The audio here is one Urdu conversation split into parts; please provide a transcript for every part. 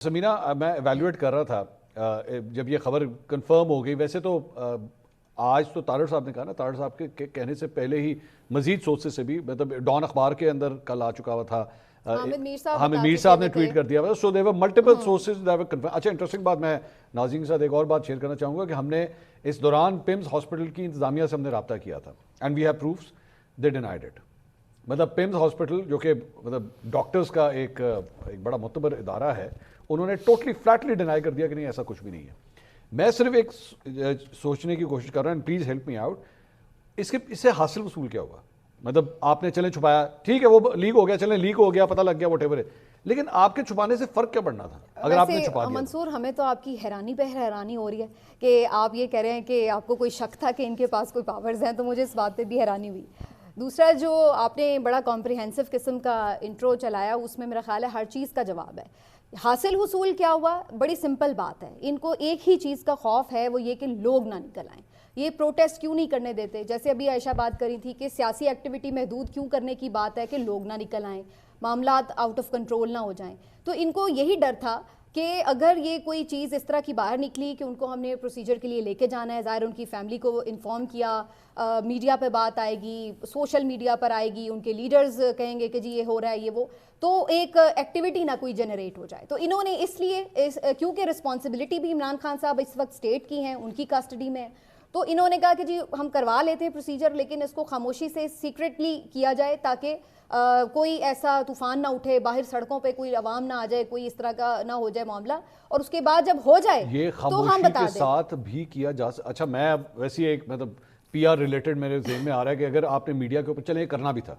سمینا میں ایویلویٹ کر رہا تھا جب یہ خبر کنفرم ہو گئی. ویسے تو آج تو طارق صاحب نے کہا نا, طارق صاحب کے کہنے سے پہلے ہی مزید سورسز سے بھی, مطلب ڈان اخبار کے اندر کل آ چکا ہوا تھا, حامد میر صاحب نے ٹویٹ کر دیا. سو دیور ملٹیپل سورسز. اچھا انٹرسٹنگ بات, میں ناظرین کے ساتھ ایک اور بات شیئر کرنا چاہوں گا کہ ہم نے اس دوران پمز ہاسپٹل کی انتظامیہ سے ہم نے رابطہ کیا تھا, and we have proofs, they denied it. مطلب پمز ہاسپٹل جو کہ مطلب ڈاکٹرز کا ایک بڑا معتبر ادارہ ہے, انہوں نے ٹوٹلی فلیٹلی ڈینائی کر دیا کہ نہیں ایسا کچھ بھی نہیں ہے. میں صرف ایک سوچنے کی کوشش کر رہا ہوں, پلیز ہیلپ می آؤٹ, اس سے حاصل وصول کیا ہوگا؟ مطلب آپ نے چلیں چھپایا, ٹھیک ہے وہ لیک ہو گیا, چلیں لیک ہو گیا, پتہ لگ گیا, واٹ ایور ہے, لیکن آپ کے چھپانے سے فرق کیا پڑنا تھا اگر آپ نے چھپا دیا؟ منصور, ہمیں تو آپ کی حیرانی پہ حیرانی ہو رہی ہے کہ آپ یہ کہہ رہے ہیں کہ آپ کو کوئی شک تھا کہ ان کے پاس کوئی پاورز ہیں, تو مجھے اس بات پہ بھی حیرانی ہوئی. دوسرا, جو آپ نے بڑا کمپریہنسو قسم کا انٹرو چلایا, اس میں میرا خیال ہے ہر چیز کا جواب ہے. حاصل حصول کیا ہوا؟ بڑی سمپل بات ہے, ان کو ایک ہی چیز کا خوف ہے, وہ یہ کہ لوگ نہ نکل آئیں. یہ پروٹیسٹ کیوں نہیں کرنے دیتے؟ جیسے ابھی عائشہ بات کری تھی کہ سیاسی ایکٹیویٹی محدود کیوں کرنے کی بات ہے کہ لوگ نہ نکل آئیں, معاملات آؤٹ آف کنٹرول نہ ہو جائیں. تو ان کو یہی ڈر تھا کہ اگر یہ کوئی چیز اس طرح کی باہر نکلی کہ ان کو ہم نے پروسیجر کے لیے لے کے جانا ہے, ظاہر ان کی فیملی کو انفارم کیا, میڈیا پہ بات آئے گی, سوشل میڈیا پر آئے گی, ان کے لیڈرز کہیں گے کہ جی یہ ہو رہا ہے یہ وہ, تو ایک ایکٹیویٹی نہ کوئی جنریٹ ہو جائے. تو انہوں نے اس لیے کیونکہ رسپانسبلٹی بھی عمران خان صاحب اس وقت اسٹیٹ کی ہیں, ان کی کسٹڈی میں, تو انہوں نے کہا کہ جی ہم کروا لیتے ہیں پروسیجر, لیکن اس کو خاموشی سے سیکرٹلی کیا جائے تاکہ کوئی ایسا طوفان نہ اٹھے, باہر سڑکوں پہ کوئی عوام نہ آ جائے, کوئی اس طرح کا نہ ہو جائے معاملہ, اور اس کے بعد جب ہو جائے یہ تو ہم خاموشی بتا کے دیں. ساتھ بھی کیا جا سکتا. اچھا میں ویسے ایک مطلب پی آر ریلیٹڈ میرے ذہن میں آ رہا ہے کہ اگر آپ نے میڈیا کے اوپر, چلیں یہ کرنا بھی تھا,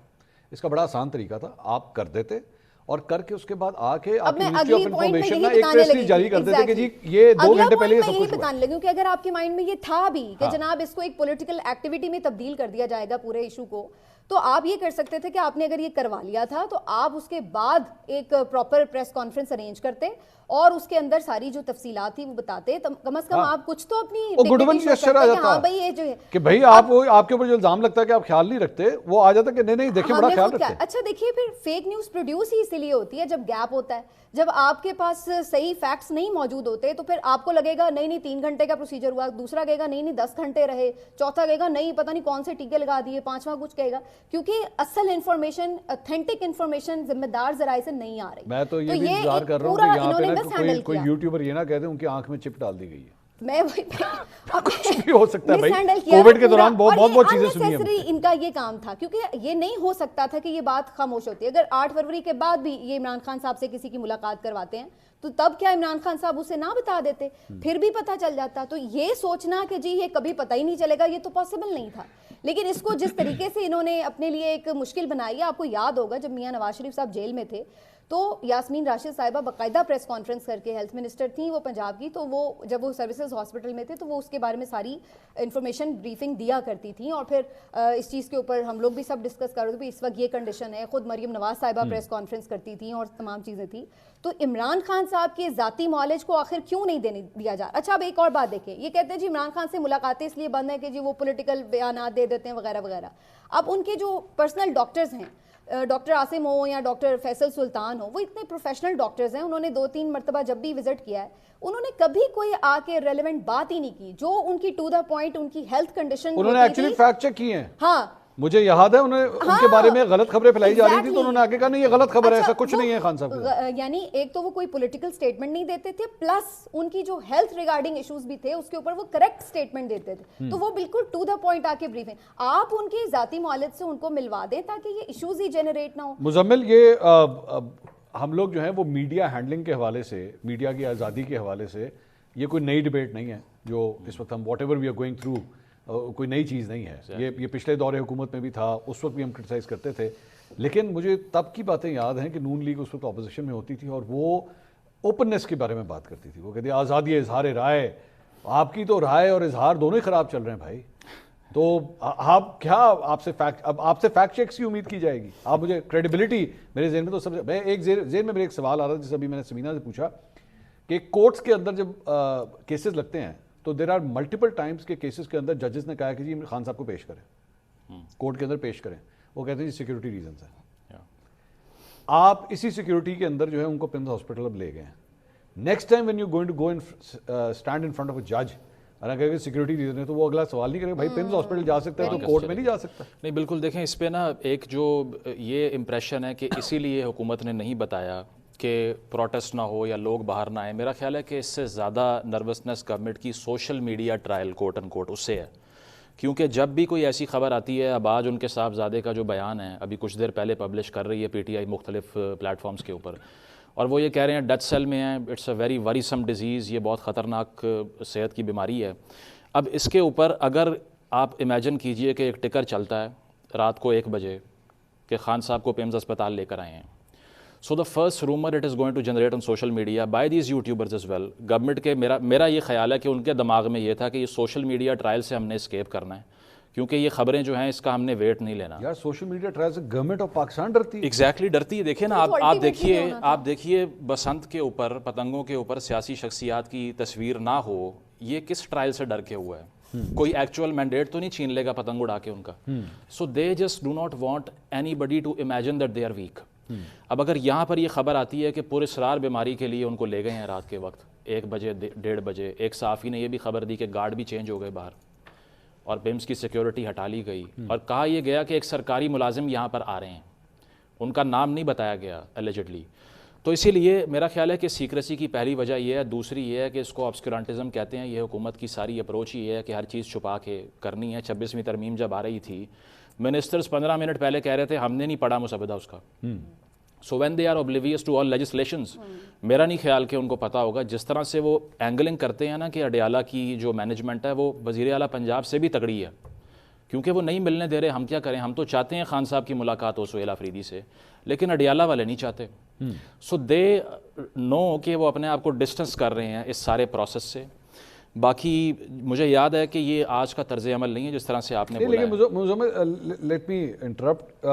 اس کا بڑا آسان طریقہ تھا, آپ کر دیتے اور کر کے اس کے بعد آ کے آپ منسٹری آف انفارمیشن ایک پریس ریلیز جاری کر دیتے کہ جی یہ 2 گھنٹے پہلے یہ سب کچھ بتانے لگی, کہ اگر آپ کے مائنڈ میں یہ تھا بھی کہ جناب اس کو ایک پولیٹیکل ایکٹیویٹی میں تبدیل کر دیا جائے گا پورے ایشو کو, تو آپ یہ کر سکتے تھے کہ آپ نے اگر یہ کروا لیا تھا تو آپ اس کے بعد ایک پراپر پریس کانفرنس ارینج کرتے اور اس کے اندر ساری جو تفصیلات تھی وہ بتاتے. کم از کم آپ کچھ تو اپنی گڈ ول جسچر آ جاتا کہ بھائی آپ کے اوپر جو الزام لگتا ہے کہ آپ خیال نہیں رکھتے, وہ آ جاتا کہ نہیں دیکھیں بڑا خیال رکھتے. اچھا دیکھیے, پھر فیک نیوز پروڈیوس ہی اسی لیے ہوتی ہے جب گیپ ہوتا ہے, جب آپ کے پاس صحیح فیکٹس نہیں موجود ہوتے, تو پھر آپ کو لگے گا نہیں 3 گھنٹے کا پروسیجر ہوا, دوسرا کہے گا نہیں 10 گھنٹے رہے, چوتھا کہے گا نہیں پتہ نہیں کون سے ٹیکے لگا دیے, پانچواں کچھ کہے گا, کیونکہ اصل انفارمیشن, اتھینٹک انفارمیشن ذمہ دار ذرائع سے نہیں آ رہی. میں تو یہ بھی انتظار کر رہا ہوں کہ یہاں پہ کوئی یوٹیوبر یہ نہ کہہ دے ان کی آنکھ میں چپ ڈال دی گئی ہے. میں کچھ بھی ہو سکتا ہے بھائی, کووڈ کے دوران بہت چیزیں سنی ہیں. ان کا یہ کام تھا, کیونکہ یہ نہیں ہو سکتا تھا کہ یہ بات خاموش ہوتی. اگر 8 فروری کے بعد بھی یہ عمران خان صاحب سے کسی کی ملاقات کرواتے ہیں تو تب کیا عمران خان صاحب اسے نہ بتا دیتے, پھر بھی پتہ چل جاتا. تو یہ سوچنا کہ جی یہ کبھی پتہ ہی نہیں چلے گا, یہ تو پاسبل نہیں تھا. لیکن اس کو جس طریقے سے انہوں نے اپنے لیے ایک مشکل بنائی ہے, آپ کو یاد ہوگا جب میاں نواز شریف صاحب جیل میں تھے تو یاسمین راشد صاحبہ باقاعدہ پریس کانفرنس کر کے, ہیلتھ منسٹر تھیں وہ پنجاب کی, تو وہ جب وہ سروسز ہاسپٹل میں تھے تو وہ اس کے بارے میں ساری انفارمیشن بریفنگ دیا کرتی تھیں, اور پھر اس چیز کے اوپر ہم لوگ بھی سب ڈسکس کر رہے تھے اس وقت یہ کنڈیشن ہے. خود مریم نواز صاحبہ پریس کانفرنس کرتی تھیں اور تمام چیزیں تھیں. تو عمران خان صاحب کے ذاتی معالج کو آخر کیوں نہیں دیا جا؟ اچھا اب ایک اور بات دیکھیں, یہ کہتے ہیں جی عمران خان سے ملاقاتیں اس لیے بند ہیں کہ جی وہ پولیٹیکل بیانات دے دیتے ہیں وغیرہ وغیرہ. اب ان کے جو پرسنل ڈاکٹرز ہیں, ڈاکٹر عاصم ہو یا ڈاکٹر فیصل سلطان ہو, وہ اتنے پروفیشنل ڈاکٹرز ہیں, انہوں نے 2-3 مرتبہ جب بھی وزٹ کیا ہے انہوں نے کبھی کوئی آ کے ریلیونٹ بات ہی نہیں کی جو ان کی ٹو دا پوائنٹ ان کی ہیلتھ کنڈیشن. انہوں نے ایکچولی فیکٹ چیک کیے ہیں. ہاں مجھے یاد ہے ان کے بارے میں غلط خبریں پھیلائی جا رہی تھی, تو انہوں نے آگے کہا نہیں یہ غلط خبر ہے, ایسا کچھ نہیں ہے خان صاحب. یعنی ایک تو وہ کوئی پولیٹیکل سٹیٹمنٹ نہیں دیتے تھے, پلس ان کی جو ہیلتھ ریگارڈنگ ایشوز بھی تھے اس کے اوپر وہ کریکٹ سٹیٹمنٹ دیتے تھے. تو وہ بالکل ٹو دا پوائنٹ آ کے بریفنگ, آپ ان کے ذاتی معالج سے ان کو ملوا دیں تاکہ یہ ایشوز ہی جنریٹ نہ ہو. مزمل, یہ ہم لوگ جو ہیں وہ میڈیا ہینڈلنگ کے حوالے سے, میڈیا کی آزادی کے حوالے سے, یہ کوئی نئی ڈیبیٹ نہیں ہے جو اس وقت ہم whatever we are going through, کوئی نئی چیز نہیں ہے. یہ پچھلے دور حکومت میں بھی تھا, اس وقت بھی ہم کرٹیسائز کرتے تھے, لیکن مجھے تب کی باتیں یاد ہیں کہ نون لیگ اس وقت اپوزیشن میں ہوتی تھی اور وہ اوپننس کے بارے میں بات کرتی تھی. وہ کہتی آزادی اظہار رائے, آپ کی تو رائے اور اظہار دونوں ہی خراب چل رہے ہیں بھائی, تو آپ کیا آپ سے فیکٹ چیکس کی امید کی جائے گی؟ آپ مجھے کریڈیبلٹی, میرے ذہن میں تو سب سے میں ایک ذہن میں میرے ایک سوال آ رہا تھا جیسے ابھی میں نے سمینا سے پوچھا کہ کورٹس کے اندر جب کیسز لگتے ہیں تو دیر آر ملٹیپل ٹائمز کے کیسز کے اندر ججز نے کہا کہ جی خان صاحب کو پیش کریں, کورٹ کے اندر پیش کریں. وہ کہتے ہیں جی سیکیورٹی ریزنس ہیں. آپ اسی سیکیورٹی کے اندر جو ہے ان کو پمز ہاسپٹل اب لے گئے ہیں. Next time when you going to go stand in front of a جج اگر کہ سیکورٹی ریزن ہے تو وہ اگلا سوال نہیں کرے بھائی پیمز ہاسپٹل جا سکتا ہے تو کورٹ میں نہیں جا سکتا. نہیں بالکل, دیکھیں اس پہ نا ایک جو یہ امپریشن ہے کہ اسی لیے حکومت نے نہیں بتایا کہ پروٹیسٹ نہ ہو یا لوگ باہر نہ آئیں. میرا خیال ہے کہ اس سے زیادہ نروسنس گورنمنٹ کی سوشل میڈیا ٹرائل کوٹ ان کوٹ اس سے ہے, کیونکہ جب بھی کوئی ایسی خبر آتی ہے, اب آج ان کے صاحبزادے کا جو بیان ہے ابھی کچھ دیر پہلے پبلش کر رہی ہے پی ٹی آئی مختلف پلیٹ فارمز کے اوپر, اور وہ یہ کہہ رہے ہیں ڈیتھ سیل میں ہیں, اٹس اے ویری وریسم ڈیزیز, یہ بہت خطرناک صحت کی بیماری ہے. اب اس کے اوپر اگر آپ امیجن کیجئے کہ ایک ٹکر چلتا ہے رات کو 1 بجے کہ خان صاحب کو پیمز اسپتال لے کر آئے ہیں, so the first rumour it is going to generate on social media by these YouTubers as well. Government کے میرا یہ خیال ہے کہ ان کے دماغ میں یہ تھا کہ یہ سوشل میڈیا ٹرائل سے ہم نے اسکیپ کرنا ہے, کیونکہ یہ خبریں جو ہیں اس کا ہم نے ویٹ نہیں لینا. یار سوشل میڈیا ٹرائل سے گورنمنٹ آف پاکستان ڈرتی ہے. ایگزیکٹلی ڈرتی ہے. دیکھیں نا آپ دیکھیے بسنت کے اوپر, پتنگوں کے اوپر سیاسی شخصیات کی تصویر نہ ہو, یہ کس ٹرائل سے ڈر کے ہوا ہے؟ کوئی ایکچوئل مینڈیٹ تو نہیں چھین لے گا پتنگ اڑا کے ان کا. So they just do not want anybody to imagine that they are weak. اب اگر یہاں پر یہ خبر آتی ہے کہ پراسرار بیماری کے لیے ان کو لے گئے ہیں رات کے وقت 1 بجے 1:30 بجے, ایک صحافی نے یہ بھی خبر دی کہ گارڈ بھی چینج ہو گئے باہر اور پیمز کی سیکیورٹی ہٹا لی گئی, اور کہا یہ گیا کہ ایک سرکاری ملازم یہاں پر آ رہے ہیں, ان کا نام نہیں بتایا گیا اللیجڈلی. تو اسی لیے میرا خیال ہے کہ سیکریسی کی پہلی وجہ یہ ہے. دوسری یہ ہے کہ اس کو آبسکورانٹزم کہتے ہیں. یہ حکومت کی ساری اپروچ ہی ہے کہ ہر چیز چھپا کے کرنی ہے. 26ویں ترمیم جب آ رہی تھی, منسٹرز 15 منٹ پہلے کہہ رہے تھے ہم نے نہیں پڑھا مسودہ اس کا. So when they are oblivious to all legislations, میرا نہیں خیال کہ ان کو پتہ ہوگا. جس طرح سے وہ اینگلنگ کرتے ہیں نا کہ اڈیالہ کی جو مینجمنٹ ہے وہ وزیر اعلیٰ پنجاب سے بھی تگڑی ہے, کیونکہ وہ نہیں ملنے دے رہے. ہم کیا کریں, ہم تو چاہتے ہیں خان صاحب کی ملاقات ہو سہیل آفریدی سے, لیکن اڈیالہ والے نہیں چاہتے. سو دے نو کہ وہ اپنے آپ کو ڈسٹنس کر رہے ہیں اس سارے پروسیس سے. باقی مجھے یاد ہے کہ یہ آج کا طرز عمل نہیں ہے جس طرح سے آپ نے بولا. لیکن لیٹ می انٹرپٹ,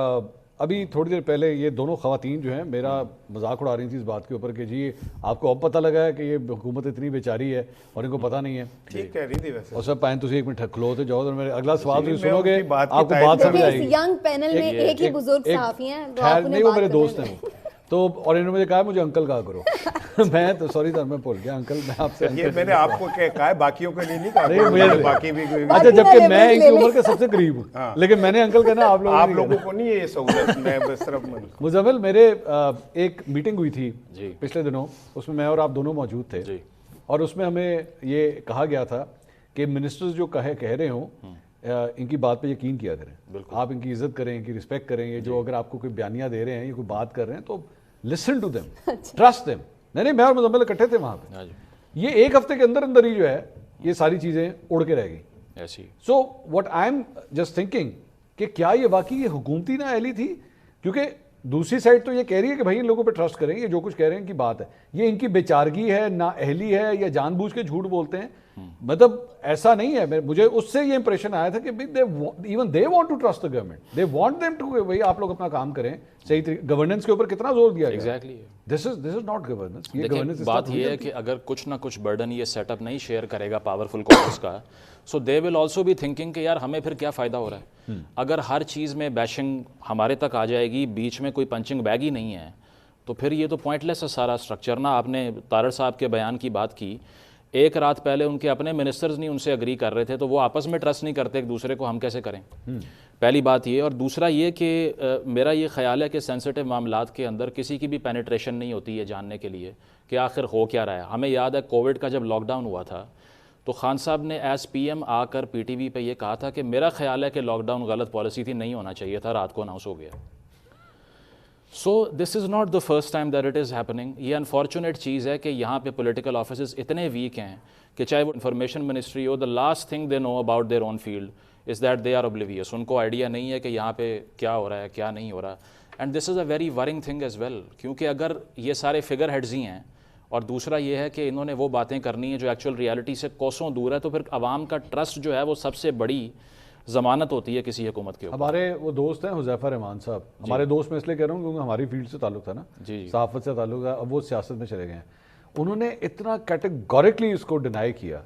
ابھی تھوڑی دیر پہلے یہ دونوں خواتین جو ہیں میرا مذاق اڑا رہی تھیں اس بات کے اوپر کہ جی آپ کو اب پتہ لگا ہے کہ یہ حکومت اتنی بیچاری ہے اور ان کو پتہ نہیں ہے. ٹھیک کہہ رہی تھی ویسے. اور سب پائیں ایک منٹ کھلو تو جاؤ, میرے اگلا سوال تو سنو گے آپ کو بات سمجھ آئے گی. ینگ پینل میں ایک ہی بزرگ صحافی ہیں, نہیں وہ میرے دوست ہیں تو, اور انہوں نے مجھے کہا مجھے انکل کہا کرو. میں تو سوری سر میں بھول گیا انکل, میں آپ سے یہ میں نے آپ کو کہا ہے, باقیوں کے لیے نہیں کہا, باقی بھی. اچھا جبکہ میں ان کی عمر کے سب سے قریب ہوں, لیکن میں نے انکل کہنا آپ لوگوں کو نہیں ہے یہ سہولت. میں صرف مزمل میرے ایک میٹنگ ہوئی تھی پچھلے دنوں, اس میں میں اور آپ دونوں موجود تھے, اور اس میں ہمیں یہ کہا گیا تھا کہ منسٹرز جو کہہ رہے ہوں ان کی بات پہ یقین کیا کریں, آپ ان کی عزت کریں, ان کی رسپیکٹ کریں. یہ جو اگر آپ کو کوئی بیانیہ دے رہے ہیں یا کوئی بات کر رہے ہیں تو listen to them, trust them. نہیں میں اور مزمل اکٹھے تھے وہاں پہ, یہ 1 ہفتے کے اندر اندر ہی جو ہے یہ ساری چیزیں اڑ کے رہ گئی ایسی. So what I am just thinking کہ کیا یہ واقعی یہ حکومتی نا اہلی تھی, کیونکہ دوسری سائڈ تو یہ کہہ رہی ہے کہ بھائی ان لوگوں پہ ٹرسٹ کریں, یہ جو کچھ کہہ رہے ہیں ان کی بات ہے, یہ ان کی بیچارگی ہے, نا اہلی ہے, یا جان بوجھ کے جھوٹ بولتے ہیں. مطلب ایسا نہیں ہے. مجھے اس سے یہ امپریشن آیا تھا کہ even they want to trust the government, they want them to, بھائی آپ لوگ اپنا کام کریں صحیح طریقے. گورننس کے اوپر کتنا زور دیا گیا. Exactly this is not governance. یہ گورننس بات یہ ہے کہ اگر کچھ نہ کچھ برڈن یہ سیٹ اپ نہیں شیئر کرے گا پاورفل کورٹس کا, so they will also be thinking کہ یار ہمیں پھر کیا فائدہ ہو رہا ہے. اگر ہر چیز میں بیشنگ ہمارے تک آ جائے گی, بیچ میں کوئی پنچنگ بیگ ہی نہیں ہے, تو پھر یہ تو پوائنٹ لیس ہے سارا اسٹرکچر نا. آپ نے طارڑ صاحب کے بیان کی بات کی, 1 رات پہلے ان کے اپنے منسٹرز نہیں ان سے اگری کر رہے تھے, تو وہ آپس میں ٹرسٹ نہیں کرتے ایک دوسرے کو, ہم کیسے کریں. پہلی بات یہ. اور دوسرا یہ کہ میرا یہ خیال ہے کہ سینسٹیو معاملات کے اندر کسی کی بھی پینیٹریشن نہیں ہوتی ہے جاننے کے لیے کہ آخر ہو کیا رہا ہے. ہمیں یاد ہے کووڈ کا جب لاک ڈاؤن ہوا تھا تو خان صاحب نے ایز پی ایم آ کر پی ٹی وی پہ یہ کہا تھا کہ میرا خیال ہے کہ لاک ڈاؤن غلط پالیسی تھی, نہیں ہونا چاہیے تھا, رات کو اناؤنس ہو گیا. So this is not the first time that it is happening. یہ انفارچونیٹ چیز ہے کہ یہاں پہ پولیٹیکل آفیسز اتنے ویک ہیں کہ چاہے وہ انفارمیشن منسٹری ہو, the last thing they know about their own field is that they are oblivious. ان کو آئیڈیا نہیں ہے کہ یہاں پہ کیا ہو رہا ہے کیا نہیں ہو رہا. And this is a very wrong thing as well, کیونکہ اگر یہ سارے فگر ہیڈز ہی ہیں, اور دوسرا یہ ہے کہ انہوں نے وہ باتیں کرنی ہیں جو ایکچوئل ریالٹی سے کوسوں دور ہے, تو پھر عوام کا ٹرسٹ جو ہے وہ سب سے بڑی ضمانت ہوتی ہے کسی حکومت کے اوپر. ہمارے وہ دوست ہیں حذیفہ رحمان صاحب, ہمارے دوست میں اس لیے کہہ رہا ہوں کیونکہ ہماری فیلڈ سے تعلق تھا نا, صحافت سے تعلق ہے, اب وہ سیاست میں چلے گئے ہیں. انہوں نے اتنا کیٹیگورکلی اس کو ڈینائی کیا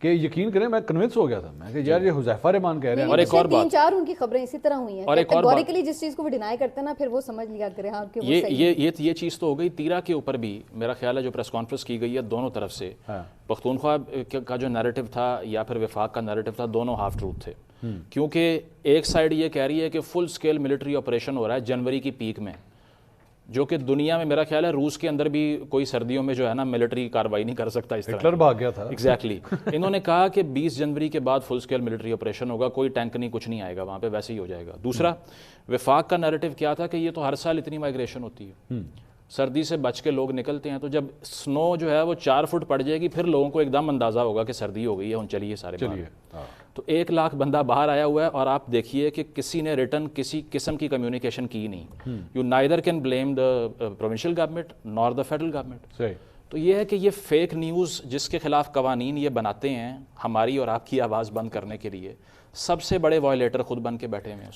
کہ یقین کریں میں کنونس ہو گیا تھا میں کہ یار یہ حذیفہ رحمان کہہ رہے ہیں. اور ایک اور بات 3-4 ان کی خبریں اسی طرح ہوئی ہیں, اور ایک اور بات کیٹیگوریکلی جس چیز کو وہ ڈینائی کرتے ہیں نا پھر وہ سمجھ لیا کرے ہاں کہ وہ صحیح. یہ چیز تو ہو گئی. تیرا کے اوپر بھی میرا خیال ہے جو پریس کانفرنس کی گئی ہے دونوں طرف سے, پختونخوا کا جو نیریٹو تھا یا پھر وفاق کا نیریٹو تھا, دونوں ہاف ٹروتھ تھے. کیونکہ ایک سائڈ یہ کہہ رہی ہے کہ فل سکیل ملٹری آپریشن ہو رہا ہے جنوری کی پیک میں, جو کہ دنیا میں میرا خیال ہے روس کے اندر بھی کوئی سردیوں میں جو ہے نا ملٹری کاروائی نہیں کر سکتا اس طرح. ہٹلر بھاگ گیا تھا. ایگزیکٹلی. انہوں نے کہا کہ 20 جنوری کے بعد فل سکیل ملٹری آپریشن ہوگا, کوئی ٹینک نہیں, کچھ نہیں آئے گا وہاں پہ, ویسے ہی ہو جائے گا. دوسرا وفاق کا نیریٹو کیا تھا کہ یہ تو ہر سال اتنی مائگریشن ہوتی ہے, سردی سے بچ کے لوگ نکلتے ہیں, تو جب سنو جو ہے وہ 4 فٹ پڑ جائے گی پھر لوگوں کو ایک دم اندازہ ہوگا کہ سردی ہو گئی ہے, چلیے سارے باہر. تو 1 لاکھ بندہ باہر آیا ہوا ہے اور آپ دیکھیے کہ کسی نے ریٹرن کسی قسم کی کمیونیکیشن کی نہیں. You neither can blame the provincial government نار دا فیڈرل گورنمنٹ. تو یہ ہے کہ یہ فیک نیوز جس کے خلاف قوانین یہ بناتے ہیں ہماری اور آپ کی آواز بند کرنے کے لیے, سب سے بڑے وائلیٹر خود بن کے بیٹھے ہوئے ہیں.